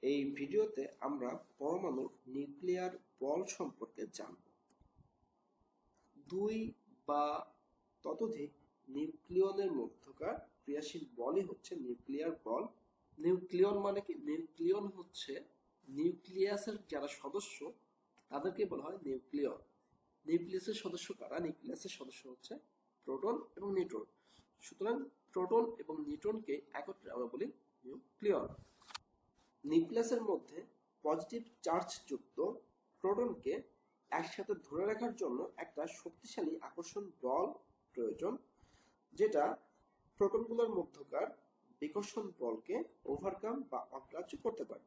এই ভিডিওতে আমরা পরমাণুর নিউক্লিয়ার বল সম্পর্কে জানব। দুই বা ততোধিক নিউক্লিয়নের মধ্যকার ক্রিয়াশীল বলই হচ্ছে নিউক্লিয়ার বল। নিউক্লিয়ন মানে কি? নিউক্লিয়ন হচ্ছে নিউক্লিয়াসের যারা সদস্য তাদেরকে বলা হয় নিউক্লিয়ন। নিউক্লিয়াসের সদস্য কারা? নিউক্লিয়াসের সদস্য হচ্ছে প্রোটন এবং নিউট্রন। সুতরাং প্রোটন এবং নিউট্রনকে একত্রে আমরা বলি নিউক্লিয়ন। নিউক্লিয়াসের মধ্যে পজিটিভ চার্জ যুক্ত প্রোটনকে একসাথে ধরে রাখার জন্য একটা শক্তিশালী আকর্ষণ বল প্রয়োজন, যেটা প্রোটনগুলোর মধ্যকার বিকর্ষণ বলকে ওভারকাম বা অগ্রাহ্য করতে পারে।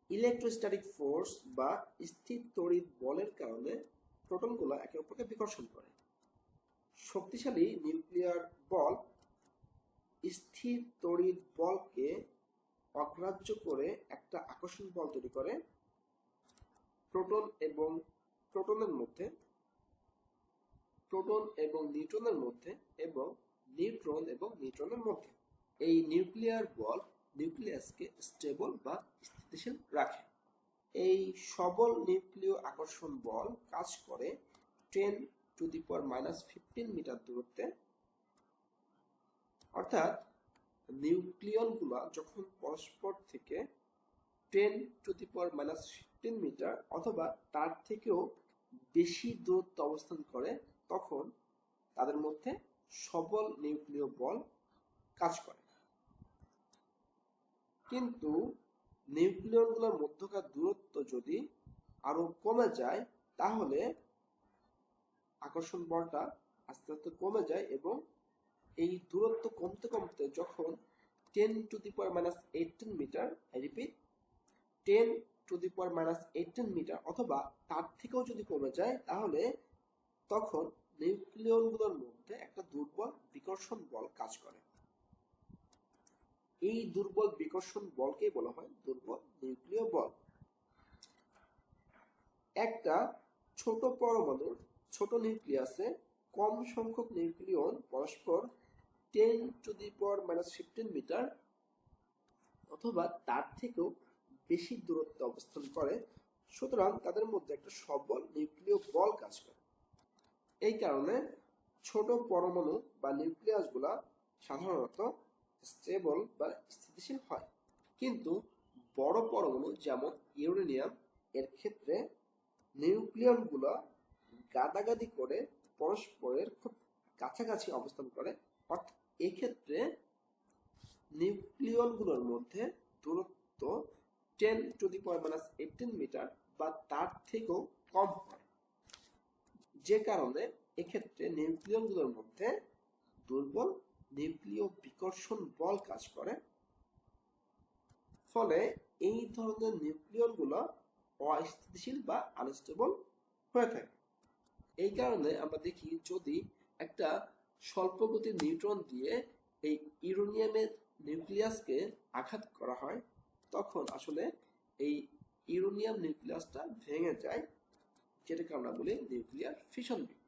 ইলেকট্রোস্ট্যাটিক ফোর্স বা স্থির তড়িৎ বলের কারণে প্রোটনগুলো একে অপরকে বিকর্ষণ করে। শক্তিশালী নিউক্লিয়ার বল স্থির তড়িৎ বলকে অগ্রাহ্য করে একটা আকর্ষণ বল তৈরি করে প্রোটন এবং নিউট্রনের মধ্যে এবং নিউট্রন এবং নিউট্রনের মধ্যে। এই নিউক্লিয়ার বল নিউক্লিয়াসকে স্টেবল বা স্থিতিশীল রাখে। এই সবল নিউক্লিয় আকর্ষণ বল কাজ করে 10⁻⁻15 মিটার দূরত্বে। অর্থাৎ নিউক্লিয়নগুলো যখন পরস্পর থেকে 10⁻⁻15 মিটার অথবা তার থেকেও বেশি দূরত্ব অবস্থান করে, তখন তাদের মধ্যে সবল নিউক্লিয় বল কাজ করে। কিন্তু নিউক্লিয়নগুলোর মধ্যকার দূরত্ব যদি আরো কমে যায়, তাহলে আকর্ষণ বলটা আস্তে আস্তে কমে যায় এবং এই দূরত্ব কমতে কমতে যখন 10⁻18 মিটার, রিপিট 10⁻18 মিটার অথবা তার থেকেও যদি কমে যায়, তাহলে তখন নিউক্লিয়নগুলোর মধ্যে একটা দুর্বল বিকর্ষণ বল কাজ করে। এই দুর্বল বিকর্ষণ বলকে বলা হয় দুর্বল নিউক্লিয় বল। একটা ছোট পরমাণুর ছোট নিউক্লিয়াসে কম সংখ্যক নিউক্লিয়ন পরস্পর 10⁻15 মিটার অথবা তার থেকেও বেশি দূরত্বে অবস্থান করে, সুতরাং তাদের মধ্যে একটা সবল নিউক্লিয় বল কাজ করে। এই কারণে ছোট পরমাণু বা নিউক্লিয়াসগুলা সাধারণত স্টেবল বা স্থিতিশীল হয়। কিন্তু বড় পরমাণু যেমন ইউরেনিয়াম, এর ক্ষেত্রে নিউক্লিয়নগুলো গাদাগাদি করে পরস্পরের খুব কাছাকাছি অবস্থান করে। অর্থাৎ এক্ষেত্রে নিউক্লিয়নগুলোর মধ্যে দূরত্ব 10⁻18 মিটার বা তার থেকেও কম হয়, যে কারণে এক্ষেত্রে নিউক্লিয়নগুলোর মধ্যে দুর্বল নিউক্লিয় বিকর্ষণ বল কাজ করে। ফলে এই ধরনের নিউক্লিয়নগুলো অস্থিতিশীল বা আনস্টেবল হয়ে থাকে। এই কারণে আমরা দেখি, যদি একটা স্বল্প গতির নিউট্রন দিয়ে এই ইউরেনিয়ামের নিউক্লিয়াসকে আঘাত করা হয়, তখন আসলে এই ইউরেনিয়াম নিউক্লিয়াসটা ভেঙে যায়, যেটাকে আমরা বলি নিউক্লিয়ার ফিশন বিক্রিয়া।